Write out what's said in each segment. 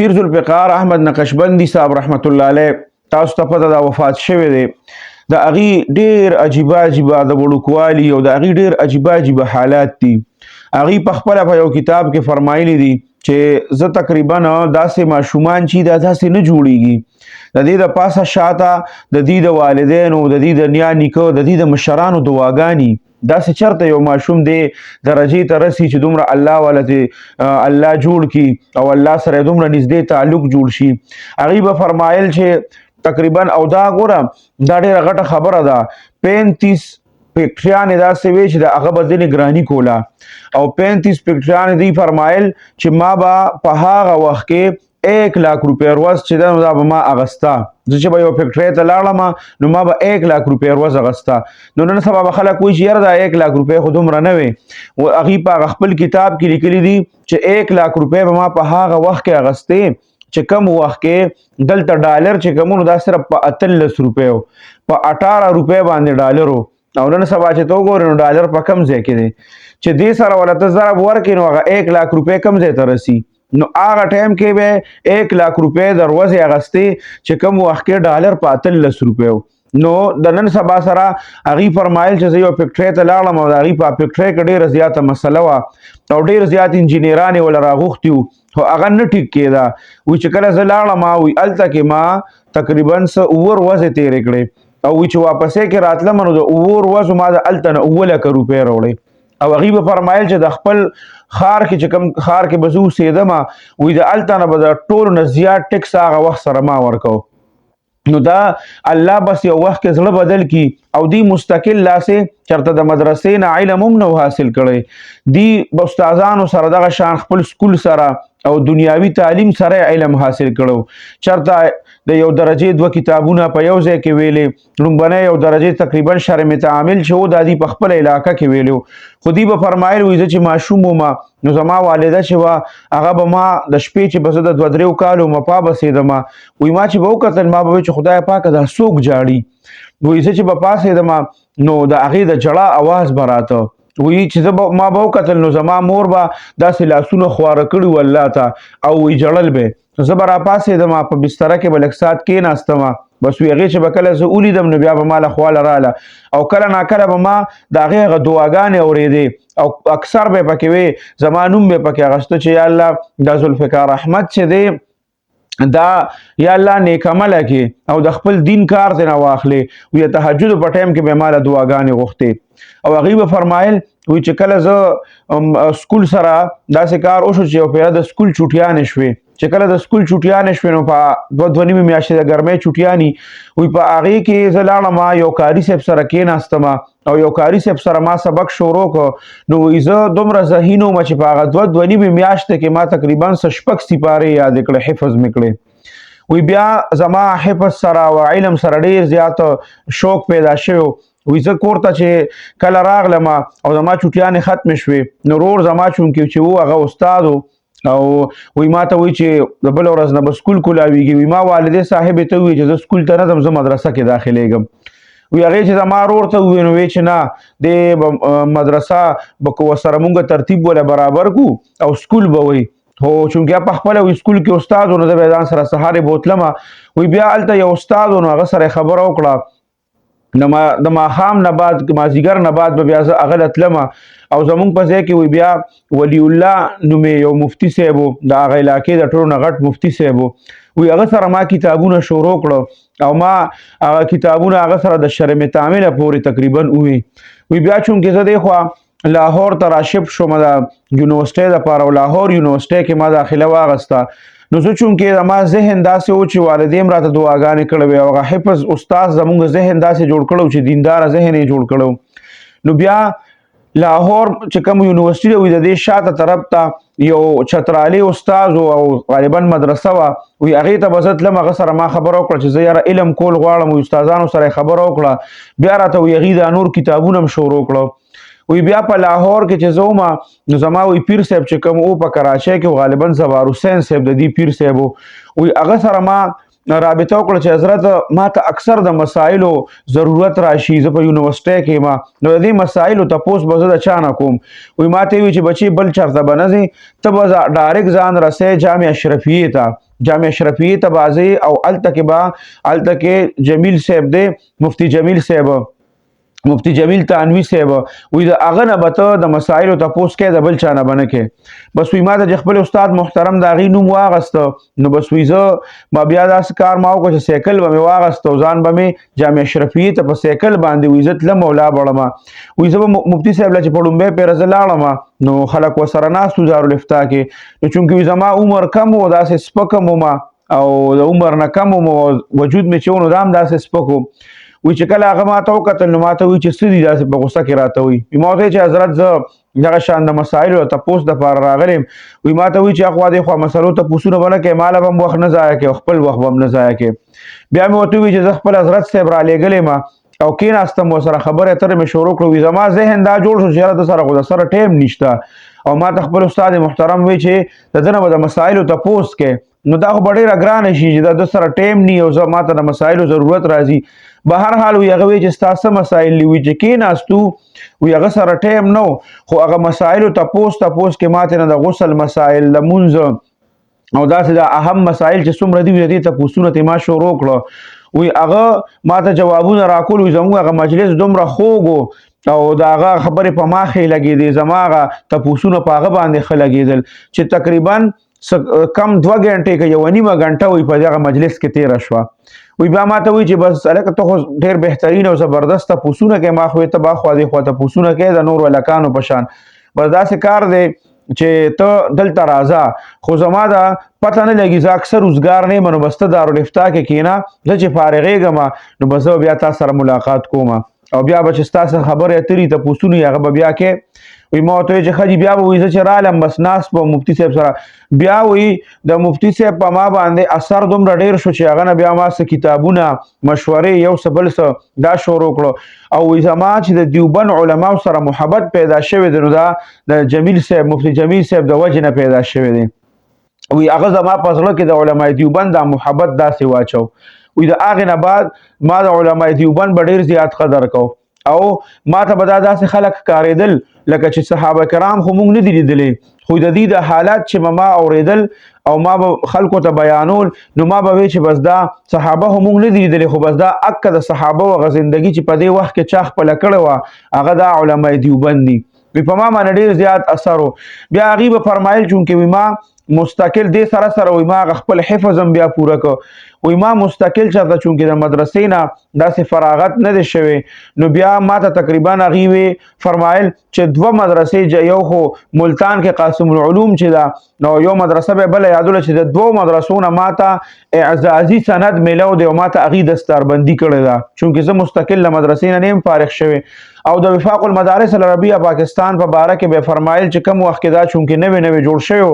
پیر ذوالفقار احمد نقشبندي صاحب رحمت الله علیه تاسو ته پته ده وفات شوی دی. د هغې ډېر عجیبه د وړوکوالي او د هغې ډېر عجیبه حالات دي. هغې په خپله په یو کتاب کې فرمایلی دي چې زه تقریبا داسې ماشومان چې دا داسې نه جوړیږي. د دې د پاسه شاته د دې د والدینو، د دې د نیا نیکه، د دې د مشرانو دعاګانې داسې چرته یو ماشوم دی درجې ته رسي چې دومره الله والا الله جوړ کی او الله سره دومره نږدې تعلق جوړ شي. هغې به فرمایل چې تقریبا او دا ګوره دا ډېره غټه خبره ده، 35 فیکټریانې داسې وې چې د هغه به ځینې ګراني کوله او 35 فیکټریانې دوی فرمایل چې ما به په هغه وخت کې 1 लाख روپۍ ورځ چې ده نو دا به ما اغسته. زه چې به یو فیکټرۍ ته لاړم نو ما به 1 लाख روپۍ ورځ اغسته. نو نن سبا به خلک وایي چې یاره دا 1 लाख روپۍ خو دومره نه وې. هغې په هغه خپل کتاب کې لیکلي دي چې 1 लाख روپۍ به ما په هغه وخت کې اغستې چې کم وخت کې دلته ډالر چې کمونو دا صرف په 18 روپیو، په 18 روپۍ باندې ډالر و. او نن سبا چې ته وګورې نو ډالر په کم ځای کې دی چې دې سره ولا ته ضرب ورکړې نو هغه 1 लाख روپۍ کم ځای ته رسي. نو هغه ټایم کې به 1 लाख روپۍ د ورځې اغستې چې کم وخت کې ډالر په 18 روپیو. نو د نن سبا سره هغې فرمایل چې زه یو فیکټرۍ ته لاړم او د هغې په فیکټرۍ کې ډېره زیاته مسله وه او ډېر زیات انجینران یې وله راغوښتي وو خو هغه نه ټیک کېده. وایي چې کله زه لاړم وایي هلته کې ما تقریبا څه 7 ورځې تېرې کړې او وایي چې واپسې کې راتلم نو د 7 ورځو ما د هلته نه 7 لکه روپۍ راوړې. او هغې به فرمایل چې د خپل ښار کې چې کوم ښار کې به زه اوسېدم وایي د هلته نه به د ټولو نه زیات ټیکس هغه وخت سره ما ورکو. نو دا الله بس یو وخت کې زړه بدل کی او دی مستقل لاسې چرته د مدرسې نه علم هم نو حاصل کړی دی به استادانو سره دغه شان خپل سکول سره او دنیاوي تعلیم سره علم حاصل کړو. چرته د یو درجې 2 کتابونه په یو ځای کې ویلې، لومبنی یو درجې تقریبا شرع متعامل چې و دا دی په خپل علاقه کې ویلو. خو دی به فرمایل وایي زه چې ماشوم وم نو زما والده چې وه هغه به ما د شپې چې به زه د 2-3 کالو مپا بسېدم وایي ما چې به وکتل ما به وایي چې خدای پاکه دا څوک جاړي. وایي زه چې به پاسېدم نو د هغې د ژړا اواز به راته. وایي چې زه ما به وکتل نو زما مور به داسې لاسونه خواره کړي وو الله ته او وایي ژړل به. زه به راپاسېدم په بستره کې به لږ ساعت کېناستم بس وایي هغې چې به کله زه ولیدم نو بیا به ما له خواله راله او کله ناکله به ما د هغې هغه دعاګانې اورېدې او اکثر به یې پکې وې زما نوم به یې پکې اخسته چې یا الله دا ذوالفقار احمد چې دی دا یا الله نیک عمله کې او د خپل دین کار ترېنه واخلې. وایي تهجد په ټایم کې به یې ما له دعاګانې غوښتې. او هغې به فرمایل وایي چې کله زه سکول سره داسې کار وشو چې یو پیره د سکول چوټیانې شوې چې کله د سکول چوټیانې شوې نو په 2 نیمې میاشتې د ګرمۍ چوټیانې وایي په هغې کې زه لاړم یو کاري صاحب سره کېناستم او یو کاري صاحب سره ما سبق شروع کړ. نو وایي زه دومره ذهین وم چې په هغه 2 نیمې میاشتې کې ما تقریبا 6 سپارې یادې کړې، حفظ مې کړې. وایي بیا زما حفظ سره او علم سره ډېر زیات شوق پیدا شوی. وایي زه کور ته چې کله راغلم او زما چوټیانې ختمې شوې نو رور زما چونکې چې و هغه استاد او وایي ما ته وایي چې د بله ورځ نه به سکول کولاویږي. وایي ما والدې صاحبې ته ووایي چې زه سکول ته نه ځم، زه مدرسه کې داخلېږم. وایي هغې چې زما رور ته ووایي نو وایي چې نه دې مدرسه به ورسره مونږ ترتیب وله برابر کړو او سکول به وایي خو چونکې په خپله وایي سکول کې استاد و نو زه به ځان سره سهارې بوتلم. وایي بیا هلته یو استاد و نو هغه سره یې خبره وکړه د ماښام نه بعد مازدیګر نه بعد به بیا زه هغه له تلم او زمونږ په ځای کې وایي بیا ولی الله نومې یو مفتي صاحب و د هغه علاقې د ټولو نه غټ مفتي صاحب و. وایي هغه سره ما کتابونه شروع کړه او ما هغه کتابونه هغه سره د شرع متعامله پورې تقریبا ووي. وایي بیا چونکې زه دی خوا لاهور ته راشفت شوم د یونیورسټۍ دپاره او لاهور یونیورسټۍ کې ما داخله واغسته. نو زه چونکې زما ذهن داسې و چې والدې هم راته دعاګانې کړې وې او هغه حفظ استاد زمونږ ذهن داسې جوړ کړی چې دینداره ذهن یې جوړ کړی. نو بیا لاهور چې کوم یونیورسټي دی د دې شاته طرف ته یو چترالي استاد او غالبا مدرسه وه. وایي هغې ته به زه تلم هغه سره ما خبره وکړه چې زه یاره علم کول غواړم. وایي استادانو سره یې خبره وکړه بیا راته وایي هغې دا نور کتابونه هم شروع کړه. وایي بیا په لاهور کې چې زه وم نو زما وایي پیر صاحب چې کوم و په کراچۍ کې غالبا زبار حسین صاحب د دې پیر صاحب و. وایي هغه سره ما رابطه وکړه چې حضرت ما ته اکثر د مسایلو ضرورت راشي، زه په یونیورسټۍ کې یم نو د دې مسایلو تپوس به زه د چا نه کوم. وایي ما ته یې وایي چې بچې بل چېرته به نه ځې، ته به ډایرکټ ځان رسې جامع اشرفیې ته جامع اشرفیه ته بازي او الته کې جمیل صاحب دی، مفتی جمیل صاحب، مفتی جمیل تانوی صاحب وی د اغه نه بته د مسایلو تپوس کې د بل چانه بنه کې بس وی ما د خپل استاد محترم دا غي نوم واغست نو بس وی زه ما بیا داس کار ماو کو چې سیکل به واغست ځان به جامع اشرفیه ته په سیکل باندې وی عزت له مولا بړما وی زه مفتی صاحب لا چې پړم به پر زلاړم نو خلک وسره ناس دارو لفتا کې نو چونکی زما عمر کم و داسې سپکم ما او د عمر نه کم وجود می چونو دام داسې سپکو وی چې کله هغه ماته وکتل نو ماته وی چې سړي داسې په غوسه کې راته وی ما ته چې حضرت زه دغه شان د مسایلو تپوس د پاره راغلم وی ماته وی چې اخوا د خو مسلو ته پوسونه بنه کې مال هم وخت نه ضایع کې خپل وخت هم نه ضایع کې بیا مې وته وی چې زه خپل حضرت صاحب را لېګلې ما او کیناستم وسره خبره تر مې شروع کړو وی زما ذهن دا جوړ شو چې د سره غو سره ټیم نشته او ما ته خپل استاد محترم وی چې دنه د مسایلو تپوس کې نو دا خو ډېر ګران شي چې د سره ټیم نی او زما ته د مسایلو ضرورت راځي به هر حال وی هغه چې تاسو مسایل لوي چې کیناستو وی هغه سره ټیم نو خو هغه مسایلو تپوس کې ماته نه د غسل مسایل د منځ او داسې د اهم مسایل چې څومره دي دې ته پوښتنه ته ما شروع کړو وی هغه ماته جوابونه راکول وی زموږ هغه مجلس دومره خوږو او دا هغه خبرې په ماخې لګېدې زماغه ته پوښتنه په هغه باندې ښه لګېدل چې تقریبا کم 2 غنټې کې یو نیمه غنټه وي په دغه مجلس کې تیر شوه وی بیا ماته وی چې بس الکه ته ډیر بهترین او زبردست پوسونه کې ما خو ته با خو دې خو ته پوسونه کې د نور ولکانو پشان بس داسې کار دی چې ته دلته راځه خو زما دا پته نه لګي زه اکثر روزګار نه منو بسته دارالافتا کې کینا زه چې فارغېږم نو بس بیا تاسو سره ملاقات کوم او بیا به چې تاسو خبرې اترې ته پوسونه هغه بیا کې وی ما ته چې خدي بیا وې چې رالم بس ناس په مفتی صاحب سره بیا وی د مفتی صاحب په ما باندې اثر دومره ډیر شو چې هغه بیا ما څه کتابونه مشورې یو څه بل څه دا شروع کړو او وی زما چې د دیوبند علما سره محبت پیدا شوه د نو دا د جمیل صاحب مفتی جمیل صاحب د وجه نه پیدا شوه دی وی هغه زما په ځل کې د علماء دیوبند د محبت داسې واچو وی د هغه نه بعد ما د علماء دیوبند ډیر زیات قدر کو او ما ته بدا داسې خلک کاریدل لکه چې صحابه کرام خو مونږ نه دي لیدلې خو د دې د حالات چې ما اوریدل او ما به خلکو ته بیانول نو ما به وی چې بس دا صحابه هم مونږ نه دي لیدلې خو بس دا اکه د صحابه او غزندګي چې په دې وخت کې چا خپل کړه وا هغه د علماء دیوبند دي په ما باندې ډیر زیات اثر بیا غیب فرمایل چونکه وی ما مستقل دې سره سره وی ما خپل حفظ هم بیا پوره کو وی ما مستقل چرته چونکه د مدرسې نه داسې فراغت نه دي شوی نو بیا ما ته تقریبا غیوی فرمایل چې 2 مدرسې یو خو ملتان کې قاسم العلوم چې دا نو یو مدرسه به بل یادول چې د 2 مدرسو نه ما ته اعزازي سند ملو دی او ما ته اغي دستاربندي کړی دا چونکه زه مستقل مدرسې نه نیم فارغ شوی او د وفاق المدارس العربیه پاکستان په باره کې به فرمایل چې کم وخت کې دا چونکه نوې جوړ شوی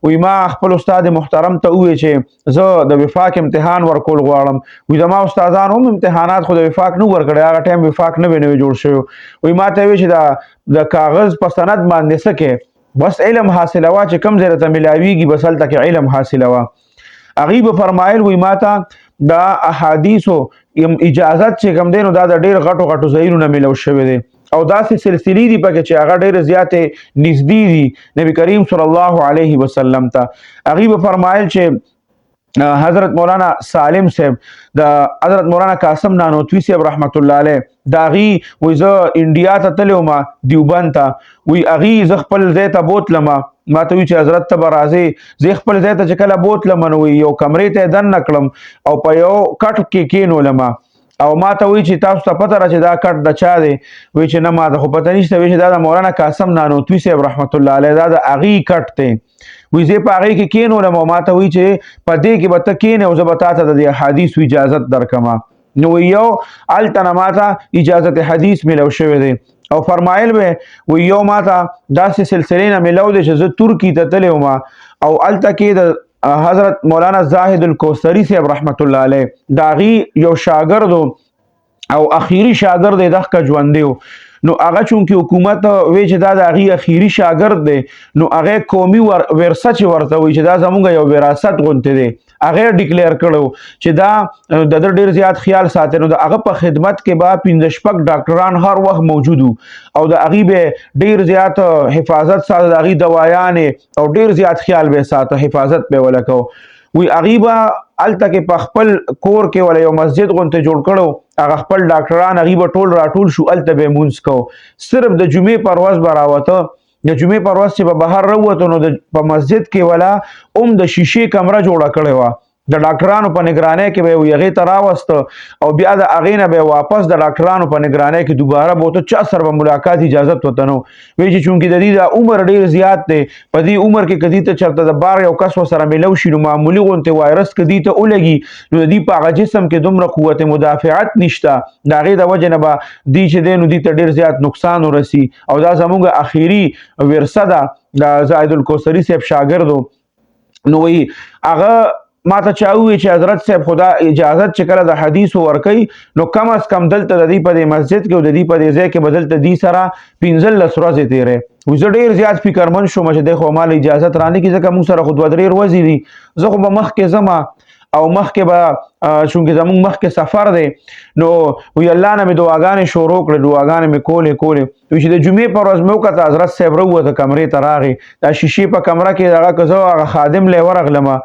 وی ما خپل استاد محترم ته وی چې زه د وفاق امتحان ورکول غواړم وی زما استادان هم امتحانات خو د وفاق نو ورکړی هغه ټایم وفاق نوې جوړ شوی وی ما ته وی چې د کاغذ په سند باندې سکه بس علم حاصلوا چې کم زره ته ملاویږي بس هلته کې علم حاصلوا غیب فرمایل وی ما ته دا احادیثو اجازت چې کم دینو دا د ډیر غټو ځایونو نه ملو شوی دی او داسې سلسلې دي پکې چې هغه ډېر زیاتې نږدې دي نبی کریم صلی الله علیه وسلم ته غیب فرمایل چې حضرت مولانا سالم صاحب د حضرت مولانا قاسم نانوتوی صاحب رحمت الله علیه دا غي وې زه انډیا ته تلو ما دیوبند ته وی اغي ز خپل ځای ته بوتلم ما ته وی چې حضرت ته برازي ز خپل ځای ته چې کله بوتلم نو یو کمرې ته دن نکړم او په یو کټ کې کینولم او ما ته وی چې تاسو ته پته را چې دا کټ د چا دی وی چې نه ما ته خو پته نشته وی چې دا د مولانا قاسم نانوتوی صاحب رحمت الله علیه دا د اغي کټ ته وی زه په اغي کې کینولم او ما ته وی چې په دې کې به ته کینې او زه به تاسو ته د حدیث اجازه درکما نو یو التنا ما ته اجازه حدیث ملو شوی دی او فرمایل به وی یو ما ته داسې سلسله نه ملو دی چې زه ترکی ته تلم او الته کې د حضرت مولانا زاهد الکوثری صاحب رحمت الله علیه داغي یو شاګرد او اخیری شاګرد دغه ژوند دی نو هغه چونکه حکومت وی چې دا د هغه اخیری شاګرد دی نو هغه قومي ورثه چې ورته وی چې دا زموږ یو وراثت غونته دی هغه ډیکلیئر کړو چې دا د ډیر زیات خیال ساتي نو د هغه په خدمت کې با 15 شپږ ډاکټران هر وخت موجود او د هغه به ډیر زیات حفاظت ساتي د هغه دوايان او ډیر زیات خیال به ساتي حفاظت به ولکو وی اغیبا الته کې په خپل کور کې ولا یو مسجد غونته جوړ کړو هغه خپل ډاکټران اغیبا ټول راټول شو الته به مونږ کو صرف د جمعې پرواز براوته د جمعې پرواز چې په بهر راوته نو په مسجد کې ولا د شیشې کمره جوړه کړې و د ډاکټرانو په نگرانۍ کې به یو هغې ته راوست او بیا د هغې نه به واپس د ډاکټرانو په نگرانۍ کې دوباره به ورته چا سره به ملاقات اجازت ورته نه وی چې چونکې د دې د عمر ډېر زیات دی په دې عمر کې که دې ته چېرته د بار یو کس ورسره میلو شي نو معمولي غوندې وایرس که دې ته ولګي نو د دې په هغه جسم کې دومره قوت مدافعت نشته د هغې د وجې نه به دې چې دی نو دې ته ډېر زیات نقصان ورسي او دا زموږ اخري ورثه ده د زاهد الکوثري صاحب شاګردو نو وی هغه ما ته چا وویل چې حضرت صاحب خدا اجازت چې کله د حدیثو ورکوي نو کم از کم دلته د دې په دې مسجد کې او د دې په دې ځای کې به دلته دې سره 15 ورځې تېرې وي زه ډېر زیات فکرمند شوم چې دی خو مال اجازت رانکړي ځکه موږ سره خو 2-3 ورځې دي زه خو به مخکې ځم او مخکې به چونکې زموږ مخکې سفر دی نو وی الله نه مې دعاګانې شروع کړې دعاګانې مې کولې وی چې د جمعې پر ورځ مې وکړه حضرت صاحب راووته کمرې ته راغی دا شیشې په کمره کې دغه که زه هغه خادم لی ورغلم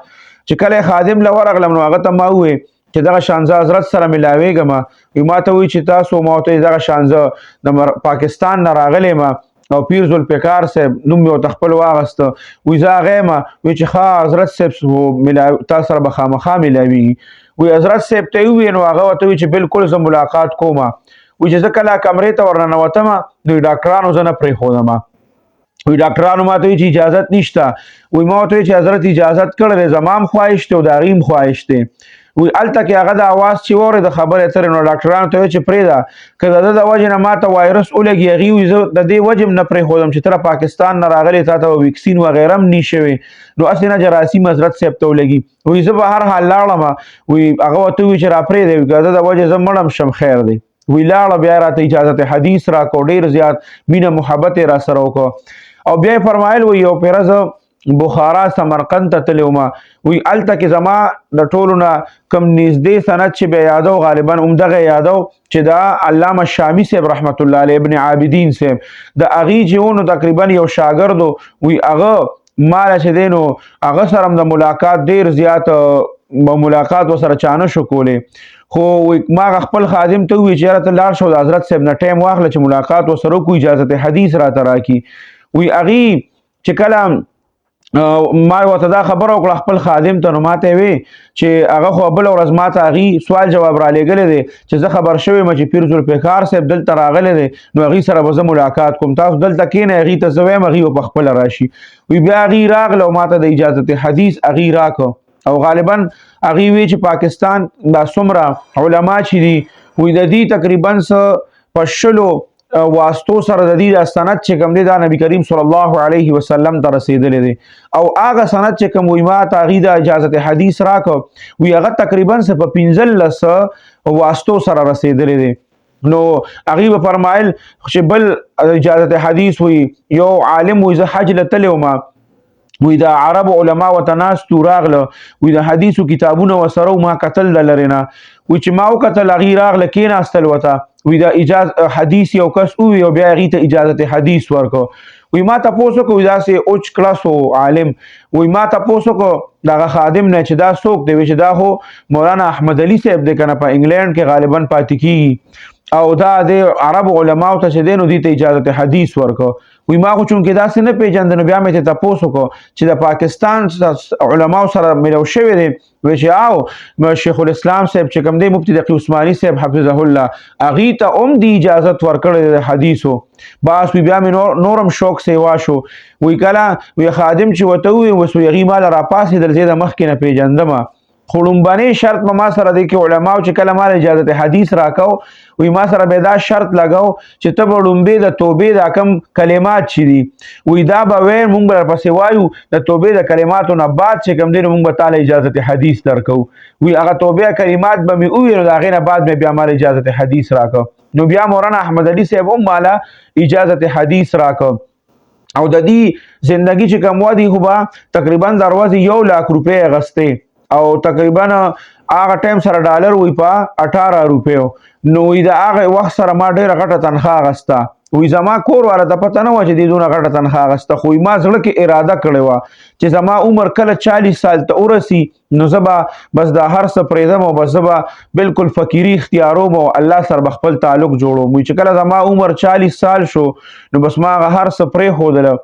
چې کله خادم له ورغلم نو هغه ته ما وویل چې دغه شانزه حضرت سره ملاویږم وی ما ته وایي چې تاسو ما ورته دغه شانزه د پاکستان نه راغلی یم او پیر ذوالفقار صاحب نوم مې ورته خپل واغسته وی زه هغه یم وی چې ښه حضرت صاحب تا سره به خامخا ملاویږي وی حضرت صاحب ته یې وویل نو هغه ورته وی چې بالکل زه ملاقات کوم وی چې زه کله کمرې ته ورننوتم نو ډاکټرانو زه نه پرېښودم وی ډاکټرانو ما ته چې اجازت نشته وی ما ته چې حضرت اجازت کړی زمام خواهش دی او د هغې خواهش دی وی هلته کې هغه د اواز چې واورېد د خبرې اترې نو ډاکټرانو ته ویل چې پرېږده که د ده د وجې نه ما ته وایرس ولګي هغې وي زه د دې وجې هم نه پرېښودم چې ته پاکستان نه راغلی تا ته ویکسین وغیره هم نی شوی نو هسې نه جراثیم حضرت صاحب ته ولګي وی زه به هر حال لاړم وی هغه ورته ووي چې راپرېږدی که د د وجې زه مړم شم خیر دی وی لاړه بیا راته اجازت حدیث راکړو ډېر زیات مینه محبت یې را سره وکړو او بیا یې فرمایل وی یو پیره زه بخارا سمرقند ته تللی وم وی هلته کې زما د ټولو نه کم نږدې سند چې بیا یادو غالبا همدغه یادو چې دا علامه شامی صاحب رحمت الله علیه ابن عابدین صاحب د هغې چې و نو تقریبا یو شاګردو وی هغه ماله چې دی نو هغه سره هم د ملاقات ډېر زیات ملاقات ورسره چا نه شو کولی خو ما خپل خادم ته وویل چې یاره ته لاړ شو د حضرت صاحب نه ټایم واخله چې ملاقات ورسره وکړو اجازت حدیث راته راکړي وی هغې چې کله ما ورته دا خبره وکړه خپل خادم ته نو ما ته یې وی چې هغه خو بله ورځ ما ته هغې سوال جواب رالیږلی دی چې زه خبر شوی یم چې پیر ذوالفقار صاحب دلته راغلی دی نو هغې سره به زه ملاقات کوم تاسو دلته کښېنئ هغې ته زه وایم هغې به پخپله راشي وی بیا هغې راغله او ما ته د اجازت حدیث هغې راکړه او غالبا هغې وی چې پاکستان دا څومره علما چې دي وی د دې تقریبا څه په 100 واسطو سره د دې د سند چې کوم دی دا نبی کریم صلی الله علیه وسلم ته رسېدلی دی او هغه سند چې کوم وی ما ته هغې د اجازت حدیث راکړه وی هغه تقریبا څه په 15 واسطو سره رسېدلی دی نو هغې به فرمایل چې بل اجازت حدیث وی یو عالم وی زه حج له تللی وم وی د عرب علما ورته ناستو راغله وی د حدیثو کتابونه ورسره ما کتل د لرې نه وی چې ما وکتل هغې راغله کېناستل ورته وی د حدیث یو کس ووي او بیا هغې ته اجازت حدیث ورکړه وی ما تپوس وکړه وی داسې اوچ کلاس عالم وی ما تپوس وکړه دغه خادم نه چې دا څوک دی وی چې دا خو مولانا احمد علي صاحب دی که نه په انګلینډ کې غالبا پاتې کېږي او دا د عرب علماو ته چې دی نو دې ته اجازت حدیث ورکړه وی ما خو چونکې داسې نه پېژنده نو بیا مې ته تپوس وکړه چې د پاکستان علماو سره ملو شوی دی وی چې او شیخ الاسلام صاحب چې کوم دی مفتي تقي عثماني صاحب حفظه الله هغې ته هم د اجازت ورکړی د حدیثو بس وی بیا مې نورم شوق سیوا شو وی کله وی خادم چې ورته وویل اوس وی هغې ما له راپاڅېدل زه د مخکې نه پېژندم خو لومبنی شرط په ما سره دی کې علماو چې کله ما اجازت حدیث راکو وی ما سره به دا شرط لګاو چې ته به لومبې د توبې دا کم کلمات چې دي وی دا به ویل مونږ به درپسې وایو د توبې د کلماتو نه بعد چې کوم دی نو مونږ به تاله اجازت حدیث درکو وی هغه توبې کلمات به مې وویل نو د هغې نه بعد مې بیا ماله اجازت حدیث راکو نو بیا مولانا احمد علي صاحب هم ماله اجازت حدیث راکو او د دې زندگی چې کوم وادي خو به تقریبا د ورځې 1 लाख روپۍ اخیستې او تقریبا هغه ټایم سره ډالر وی په 18 روپیو نو د هغه وخت سره ما ډېره غټه تنخواه اخیسته وی زما کور والا ته پته نه وه چې دې دونه غټه تنخوا اخیسته خو ما زړه کې اراده کړې وه چې زما عمر کله 40 سال ته ورسي نو زه به بس دا هر څه پرېږدم او بس زه به بالکل فقیري اختیاروم او الله سره به خپل تعلق جوړوم. وی چې کله زما عمر 40 سال شو نو بس ما هغه هر څه پرېښودله.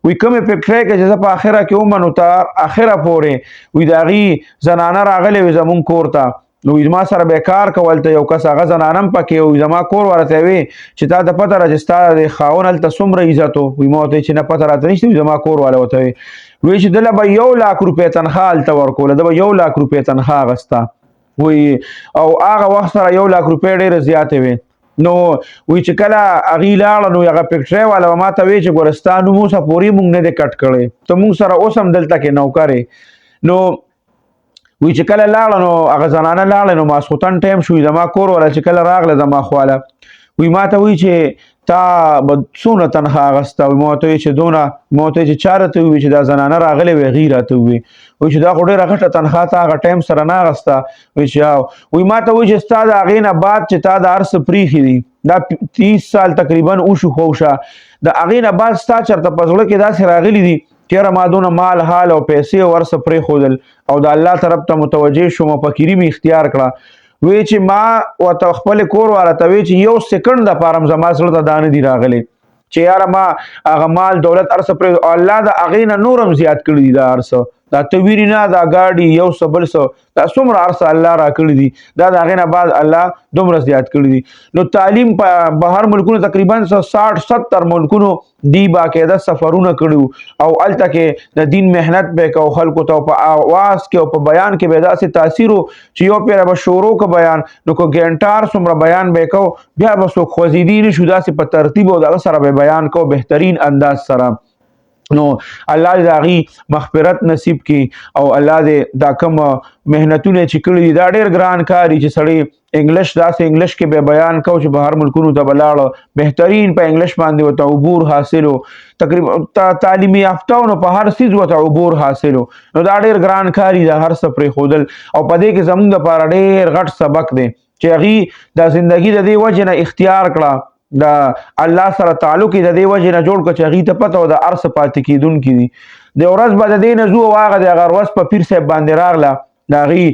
وی کومې فکټرۍ کې چې زه په اخره کې ومنو تر اخره پورې وی د هغې زنانه راغلې وې زمونږ کور ته نو ما سره به کار کول ته یو کس هغه زنانم پکې وي زما کور ورته وي چې تا ته پته را چې ستا د خاون هلته څومره عزت وي ما ورته چې نه پته راته نشته وي زما کور والا ورته وي وایي چې دله به 1 لاک روپۍ تنخوا هلته ورکوله ده به 1 لاک روپۍ تنخوا اخېسته وایي او هغه وخت سره 1 لاک روپۍ ډېرې زیاتې وې نو وایي چې کله هغې لاړه نو هغه فکټرۍ والا به ما ته وایي چې ګوره ستا نوم اوسه پورې موږ نه دی کټ کړی ته موږ سره اوس هم دلته کې نوکر نو وی چې کله لاړه نو هغه زنانه لاړه نو ماسخوتن ټایم شو زما کور والا چې کله راغله زما خواله وی ما ته وی چې تا به څونه تنخوا اخېسته وي ما ورته ویل چې دونه ما ورته ویل چې چا راته وویل چې دا زنانه راغلې وې هغې راته وویل وایي چې دا خو ډېره غټه تنخوا تا هغه ټایم سره نه اخېسته وایي چې وایي ما ته وایي چې ستا د هغې نه بعد چې تا دا هر څه پرېښي دي دا 30 سال تقریبا وشو خوشه د هغې نه بعد ستا چېرته په زړه کې داسې راغلي دي چېره ما دونه مال حال او پیسې او هر څه پرېښودل او د الله طرف ته متوجه شوم او فقیري مې اختیار کړه وی چې ما ورته خپل کور والا ته وی چې 1 سکند دپاره هم زما زړه ته دا نه دي راغلی چې یاره ما هغه مال دولت هر څه پرېږدو او الله د هغې نه نور هم زیات کړي دي دا هر څه دا ته ویني نه دا ګاډي یو څه بل څه دا څومره هر څه الله راکړي دي دا د هغې نه بعد الله دومره زیات کړي دي نو تعلیم په بهر ملکونو تقریبا 60-70 ملکونو دی باقاعده سفرونه کړي او هلته کې د دین محنت به یې کوو خلکو ته په اواز کې او په بیان کې به یې داسې تاثیر و چې یو پیره به شروع که بیان نو که ګنټار څومره بیان به یې کوو بیا به څوک خوځېدي نه شو داسې په ترتیب او د هغه سره به بیان کوو بهترین انداز سره نو الله دې د هغې مغفرت نصیب کړي او الله دې دا کوم محنتونه چې کړي دي دا ډېر ګران کار چې سړی انګلیش داسې انګلیش کې به بیان کو چې بهر ملکونو ته به لاړه بهترین په انګلیش باندې ورته عبور حاصل تقریبا تعلیمي یافته نو په هر څیز ورته عبور حاصل نو دا ډېر ګران کار دا هر څه پرېښودل او په دې کې زموږ دپاره ډېر غټ سبق دی چې هغې دا زندګي د دې وجې نه اختیار کړه دا الله سره تعلق د دې وجې نه جوړ کړه چې هغې ته پته وه د هر څه پاتې کېدونکي دي د ورځ به د دې نه ځو او هغه د هغه ورځ په پیر صاحب باندې راغله د هغې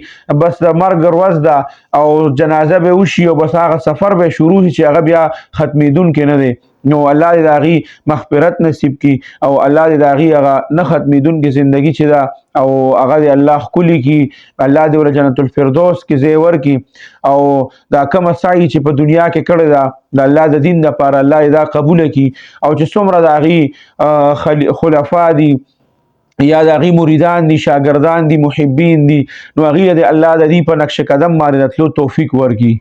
بس د مرګ ورځ ده او جنازه به وشي او بس هغه سفر به شروع شي چې هغه بیا ختمېدونکی نه دی نو الله دې د هغې مغفرت نصیب کړي او الله دې د هغې هغه نه ختمېدونکې زندګي چې ده او هغه دې الله ښکلي کړي الله دې ورله جنت الفردوس کې ځای ورکړي او دا کومه سعی چې په دنیا کې کړې ده د الله د دین دپاره الله دې دا قبوله کړي او چې څومره د هغې خلفا دي یا د هغې مریدان دي شاګردان دي محبین دي نو هغې دې الله د دې په نقش قدم باندې د تلو توفیق ورکړي